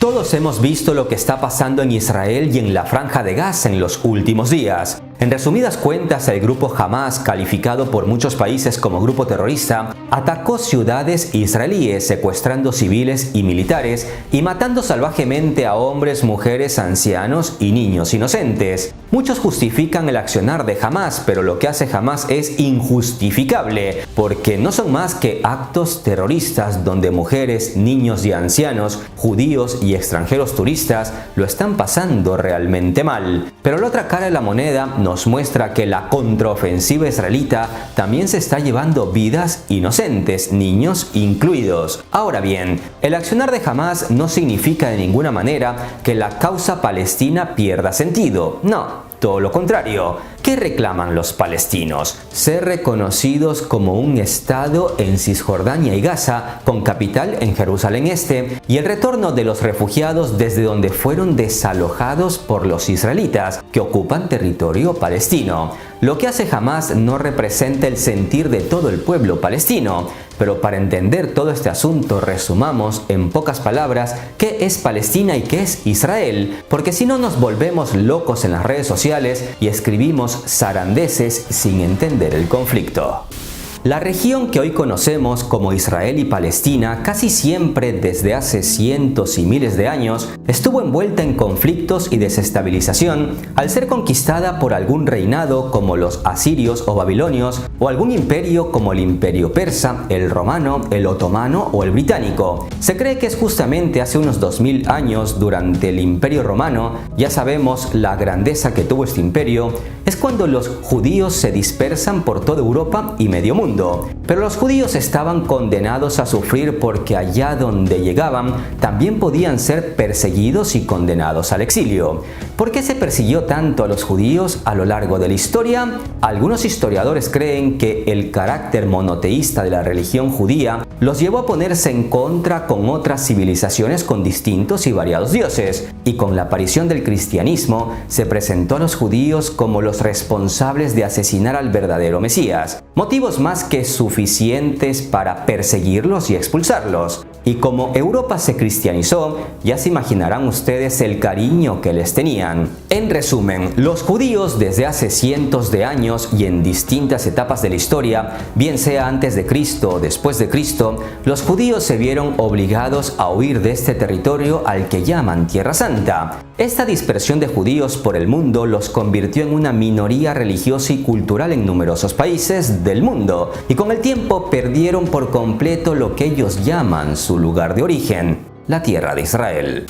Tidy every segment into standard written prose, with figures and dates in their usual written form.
Todos hemos visto lo que está pasando en Israel y en la Franja de Gaza en los últimos días. En resumidas cuentas, el grupo Hamas, calificado por muchos países como grupo terrorista, atacó ciudades israelíes, secuestrando civiles y militares y matando salvajemente a hombres, mujeres, ancianos y niños inocentes. Muchos justifican el accionar de Hamas, pero lo que hace Hamas es injustificable, porque no son más que actos terroristas donde mujeres, niños y ancianos, judíos y extranjeros turistas lo están pasando realmente mal. Pero la otra cara de la moneda nos muestra que la contraofensiva israelita también se está llevando vidas inocentes, niños incluidos. Ahora bien, el accionar de Hamas no significa de ninguna manera que la causa palestina pierda sentido. No. Todo lo contrario. ¿Qué reclaman los palestinos? Ser reconocidos como un Estado en Cisjordania y Gaza, con capital en Jerusalén Este, y el retorno de los refugiados desde donde fueron desalojados por los israelitas, que ocupan territorio palestino. Lo que hace Hamas no representa el sentir de todo el pueblo palestino, pero para entender todo este asunto resumamos en pocas palabras qué es Palestina y qué es Israel, porque si no nos volvemos locos en las redes sociales y escribimos zarandeces sin entender el conflicto. La región que hoy conocemos como Israel y Palestina casi siempre desde hace cientos y miles de años estuvo envuelta en conflictos y desestabilización al ser conquistada por algún reinado como los asirios o babilonios o algún imperio como el imperio persa, el romano, el otomano o el británico. Se cree que es justamente hace unos 2000 años durante el imperio romano, ya sabemos la grandeza que tuvo este imperio, es cuando los judíos se dispersan por toda Europa y medio mundo. Pero los judíos estaban condenados a sufrir porque allá donde llegaban también podían ser perseguidos y condenados al exilio. ¿Por qué se persiguió tanto a los judíos a lo largo de la historia? Algunos historiadores creen que el carácter monoteísta de la religión judía los llevó a ponerse en contra con otras civilizaciones con distintos y variados dioses, y con la aparición del cristianismo se presentó a los judíos como los responsables de asesinar al verdadero Mesías, motivos más que suficientes para perseguirlos y expulsarlos. Y como Europa se cristianizó, ya se imaginarán ustedes el cariño que les tenían. En resumen, los judíos desde hace cientos de años y en distintas etapas de la historia, bien sea antes de Cristo o después de Cristo, los judíos se vieron obligados a huir de este territorio al que llaman Tierra Santa. Esta dispersión de judíos por el mundo los convirtió en una minoría religiosa y cultural en numerosos países del mundo, y con el tiempo perdieron por completo lo que ellos llaman su lugar de origen, la tierra de Israel.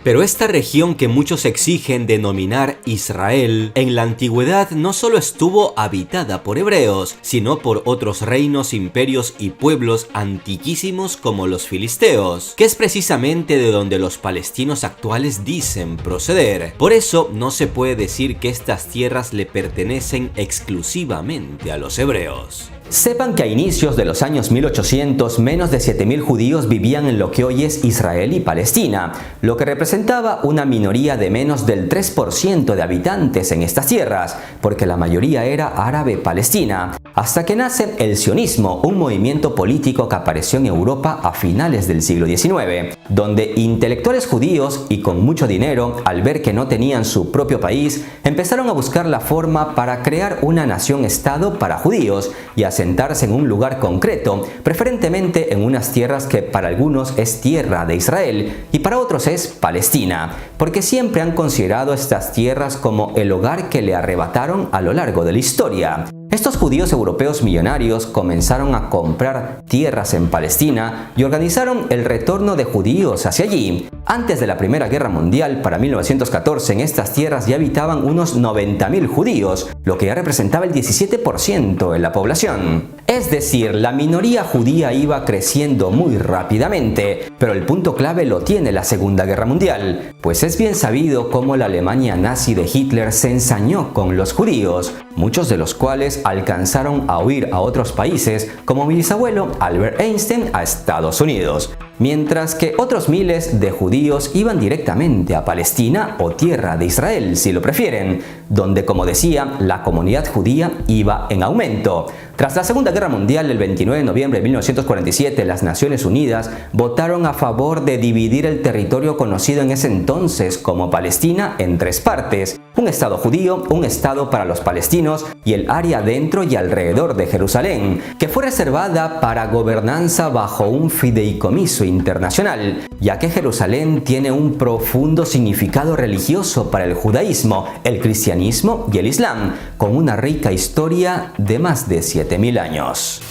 Pero esta región que muchos exigen denominar Israel, en la antigüedad no solo estuvo habitada por hebreos, sino por otros reinos, imperios y pueblos antiquísimos como los filisteos, que es precisamente de donde los palestinos actuales dicen proceder. Por eso no se puede decir que estas tierras le pertenecen exclusivamente a los hebreos. Sepan que a inicios de los años 1800 menos de 7000 judíos vivían en lo que hoy es Israel y Palestina, lo que representaba una minoría de menos del 3% de habitantes en estas tierras, porque la mayoría era árabe palestina, hasta que nace el sionismo, un movimiento político que apareció en Europa a finales del siglo XIX, donde intelectuales judíos y con mucho dinero, al ver que no tenían su propio país, empezaron a buscar la forma para crear una nación-estado para judíos y asentarse en un lugar concreto, preferentemente en unas tierras que para algunos es tierra de Israel y para otros es Palestina, porque siempre han considerado estas tierras como el hogar que le arrebataron a lo largo de la historia. Estos judíos europeos millonarios comenzaron a comprar tierras en Palestina y organizaron el retorno de judíos hacia allí. Antes de la Primera Guerra Mundial, para 1914, en estas tierras ya habitaban unos 90.000 judíos, lo que ya representaba el 17% de la población. Es decir, la minoría judía iba creciendo muy rápidamente, pero el punto clave lo tiene la Segunda Guerra Mundial, pues es bien sabido cómo la Alemania nazi de Hitler se ensañó con los judíos, muchos de los cuales alcanzaron a huir a otros países, como mi bisabuelo Albert Einstein a Estados Unidos. mientras que otros miles de judíos iban directamente a Palestina o Tierra de Israel, si lo prefieren, donde, como decía, la comunidad judía iba en aumento. Tras la Segunda Guerra Mundial, el 29 de noviembre de 1947, las Naciones Unidas votaron a favor de dividir el territorio conocido en ese entonces como Palestina en tres partes: un estado judío, un estado para los palestinos y el área dentro y alrededor de Jerusalén, que fue reservada para gobernanza bajo un fideicomiso internacional, ya que Jerusalén tiene un profundo significado religioso para el judaísmo, el cristianismo y el islam, con una rica historia de más de 7000 años.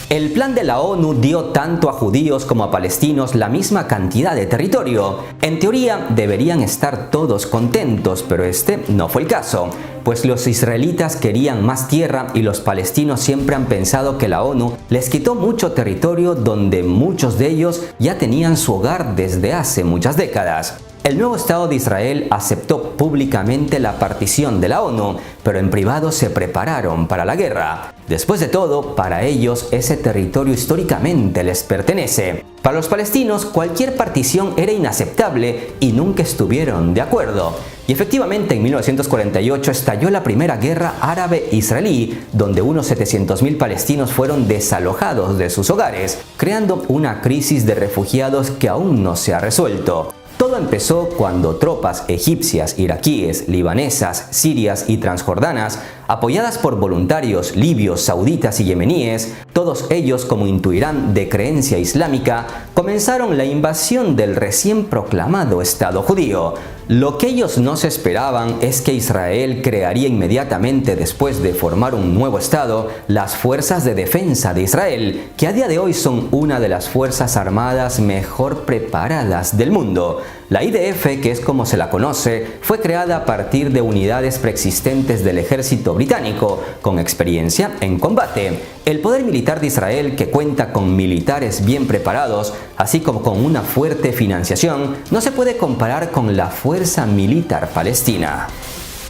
El plan de la ONU dio tanto a judíos como a palestinos la misma cantidad de territorio. En teoría deberían estar todos contentos, pero este no fue el caso, pues los israelitas querían más tierra y los palestinos siempre han pensado que la ONU les quitó mucho territorio donde muchos de ellos ya tenían su hogar desde hace muchas décadas. El nuevo Estado de Israel aceptó públicamente la partición de la ONU, pero en privado se prepararon para la guerra. Después de todo, para ellos ese territorio históricamente les pertenece. Para los palestinos, cualquier partición era inaceptable y nunca estuvieron de acuerdo. Y efectivamente, en 1948 estalló la primera guerra árabe-israelí, donde unos 700.000 palestinos fueron desalojados de sus hogares, creando una crisis de refugiados que aún no se ha resuelto. Todo empezó cuando tropas egipcias, iraquíes, libanesas, sirias y transjordanas, apoyadas por voluntarios libios, sauditas y yemeníes, todos ellos, como intuirán, de creencia islámica, comenzaron la invasión del recién proclamado Estado judío. Lo que ellos no se esperaban es que Israel crearía inmediatamente después de formar un nuevo Estado las Fuerzas de Defensa de Israel, que a día de hoy son una de las fuerzas armadas mejor preparadas del mundo. La IDF, que es como se la conoce, fue creada a partir de unidades preexistentes del ejército británico, con experiencia en combate. El poder militar de Israel, que cuenta con militares bien preparados, así como con una fuerte financiación, no se puede comparar con la fuerza militar palestina.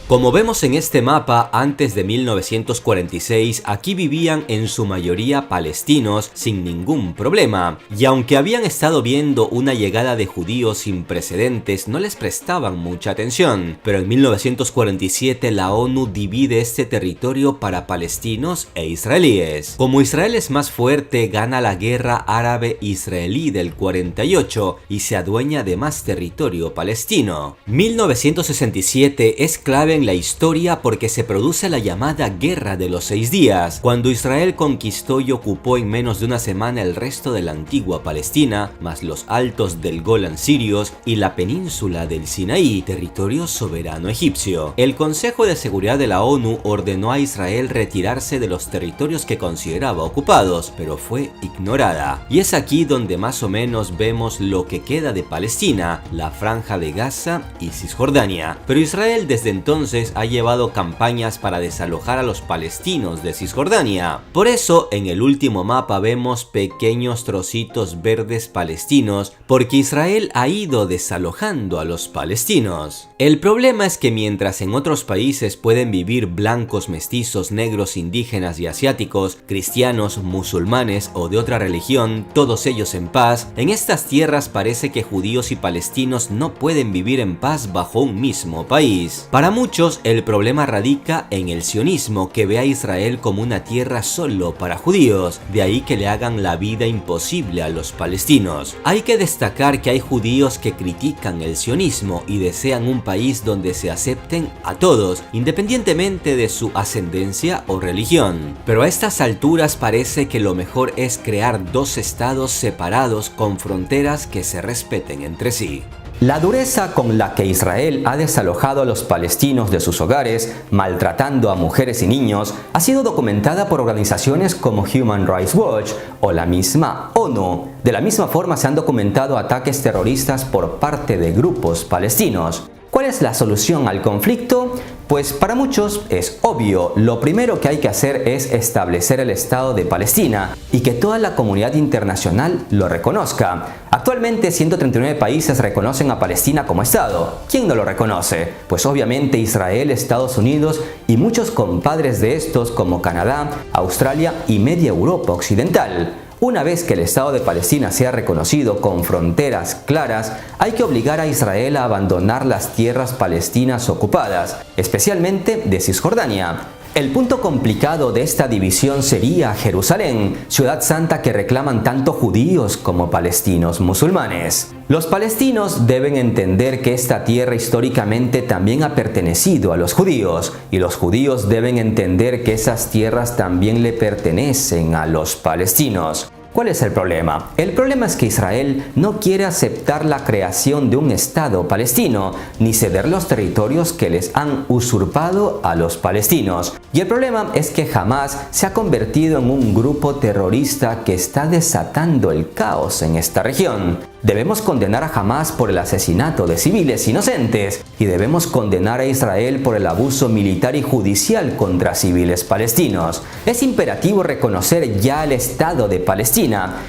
Como vemos en este mapa, antes de 1946 aquí vivían en su mayoría palestinos sin ningún problema, y aunque habían estado viendo una llegada de judíos sin precedentes, no les prestaban mucha atención. Pero en 1947 la ONU divide este territorio para palestinos e israelíes. Como Israel es más fuerte, gana la guerra árabe-israelí del 48 y se adueña de más territorio palestino. 1967 es clave en la historia porque se produce la llamada Guerra de los 6 días, cuando Israel conquistó y ocupó en menos de una semana el resto de la antigua Palestina, más los altos del Golán sirios y la península del Sinaí, territorio soberano egipcio. El Consejo de Seguridad de la ONU ordenó a Israel retirarse de los territorios que consideraba ocupados, pero fue ignorada. Y es aquí donde más o menos vemos lo que queda de Palestina, la Franja de Gaza y Cisjordania. Pero Israel desde entonces ha llevado campañas para desalojar a los palestinos de Cisjordania. Por eso en el último mapa vemos pequeños trocitos verdes palestinos, porque Israel ha ido desalojando a los palestinos. El problema es que mientras en otros países pueden vivir blancos, mestizos, negros, indígenas y asiáticos, cristianos, musulmanes o de otra religión, todos ellos en paz, en estas tierras parece que judíos y palestinos no pueden vivir en paz bajo un mismo país. Para muchos, el problema radica en el sionismo, que ve a Israel como una tierra solo para judíos, de ahí que le hagan la vida imposible a los palestinos. Hay que destacar que hay judíos que critican el sionismo y desean un país donde se acepten a todos, independientemente de su ascendencia o religión. Pero a estas alturas parece que lo mejor es crear dos estados separados con fronteras que se respeten entre sí. La dureza con la que Israel ha desalojado a los palestinos de sus hogares, maltratando a mujeres y niños, ha sido documentada por organizaciones como Human Rights Watch o la misma ONU. De la misma forma se han documentado ataques terroristas por parte de grupos palestinos. ¿Cuál es la solución al conflicto? Pues para muchos es obvio. Lo primero que hay que hacer es establecer el Estado de Palestina y que toda la comunidad internacional lo reconozca. Actualmente 139 países reconocen a Palestina como Estado. ¿Quién no lo reconoce? Pues obviamente Israel, Estados Unidos y muchos compadres de estos como Canadá, Australia y media Europa occidental. Una vez que el Estado de Palestina sea reconocido con fronteras claras, hay que obligar a Israel a abandonar las tierras palestinas ocupadas, especialmente de Cisjordania. El punto complicado de esta división sería Jerusalén, ciudad santa que reclaman tanto judíos como palestinos musulmanes. Los palestinos deben entender que esta tierra históricamente también ha pertenecido a los judíos, y los judíos deben entender que esas tierras también le pertenecen a los palestinos. ¿Cuál es el problema? El problema es que Israel no quiere aceptar la creación de un Estado palestino, ni ceder los territorios que les han usurpado a los palestinos. Y el problema es que Hamás se ha convertido en un grupo terrorista que está desatando el caos en esta región. Debemos condenar a Hamás por el asesinato de civiles inocentes y debemos condenar a Israel por el abuso militar y judicial contra civiles palestinos. Es imperativo reconocer ya el Estado de Palestina.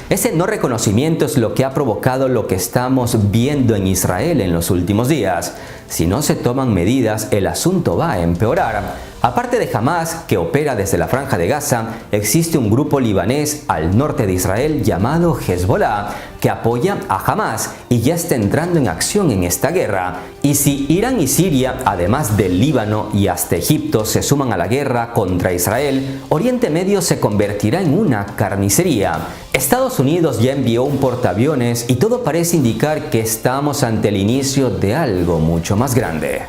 Ese no reconocimiento es lo que ha provocado lo que estamos viendo en Israel en los últimos días. Si no se toman medidas, el asunto va a empeorar. Aparte de Hamás, que opera desde la Franja de Gaza, existe un grupo libanés al norte de Israel llamado Hezbollah, que apoya a Hamás y ya está entrando en acción en esta guerra. Y si Irán y Siria, además del Líbano y hasta Egipto, se suman a la guerra contra Israel, Oriente Medio se convertirá en una carnicería. Estados Unidos ya envió un portaaviones y todo parece indicar que estamos ante el inicio de algo mucho más grande.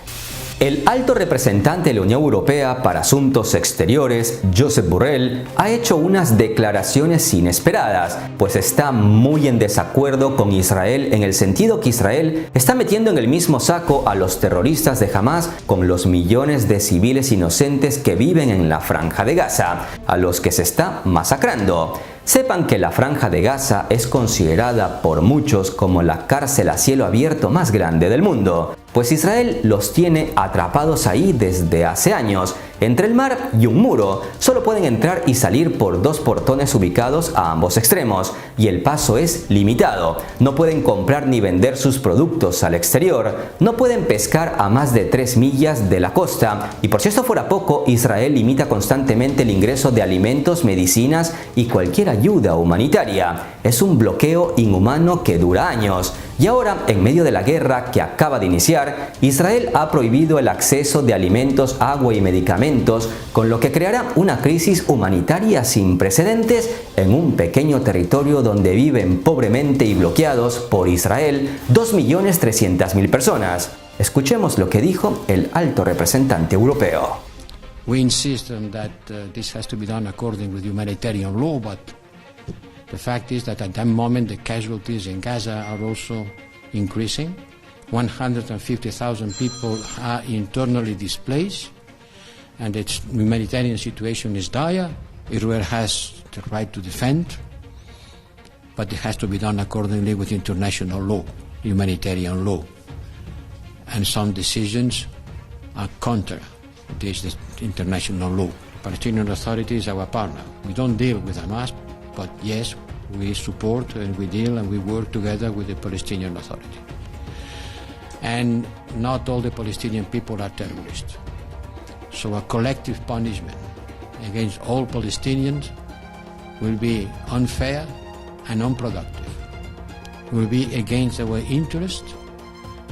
El alto representante de la Unión Europea para Asuntos Exteriores, Josep Borrell, ha hecho unas declaraciones inesperadas, pues está muy en desacuerdo con Israel en el sentido que Israel está metiendo en el mismo saco a los terroristas de Hamás con los millones de civiles inocentes que viven en la Franja de Gaza, a los que se está masacrando. Sepan que la Franja de Gaza es considerada por muchos como la cárcel a cielo abierto más grande del mundo, pues Israel los tiene atrapados ahí desde hace años, entre el mar y un muro. Solo pueden entrar y salir por dos portones ubicados a ambos extremos, y el paso es limitado. No pueden comprar ni vender sus productos al exterior, no pueden pescar a más de 3 millas de la costa, y por si esto fuera poco, Israel limita constantemente el ingreso de alimentos, medicinas y cualquier ayuda humanitaria. Es un bloqueo inhumano que dura años. Y ahora, en medio de la guerra que acaba de iniciar, Israel ha prohibido el acceso de alimentos, agua y medicamentos, con lo que creará una crisis humanitaria sin precedentes en un pequeño territorio donde viven pobremente y bloqueados por Israel 2.300.000 personas. Escuchemos lo que dijo el alto representante europeo. We insist on that this has to be done according with humanitarian law, but the fact is that at that moment the casualties in Gaza are also increasing. 150,000 people are internally displaced, and the humanitarian situation is dire. Israel has the right to defend, but it has to be done accordingly with international law, humanitarian law. And some decisions are counter this international law. Palestinian Authority is our partner. We don't deal with Hamas, but yes, we support and we deal and we work together with the Palestinian Authority. And not all the Palestinian people are terrorists. So a collective punishment against all Palestinians will be unfair and unproductive. It will be against our interest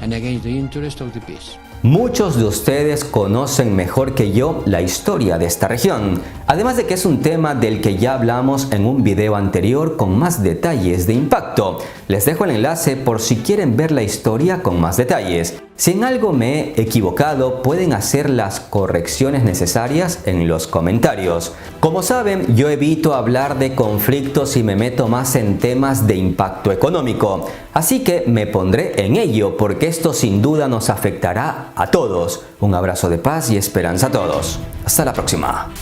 and against the interest of the peace. Muchos de ustedes conocen mejor que yo la historia de esta región, además de que es un tema del que ya hablamos en un video anterior con más detalles de impacto. Les dejo el enlace por si quieren ver la historia con más detalles. Si en algo me he equivocado, pueden hacer las correcciones necesarias en los comentarios. Como saben, yo evito hablar de conflictos y me meto más en temas de impacto económico. Así que me pondré en ello porque esto sin duda nos afectará a todos. Un abrazo de paz y esperanza a todos. Hasta la próxima.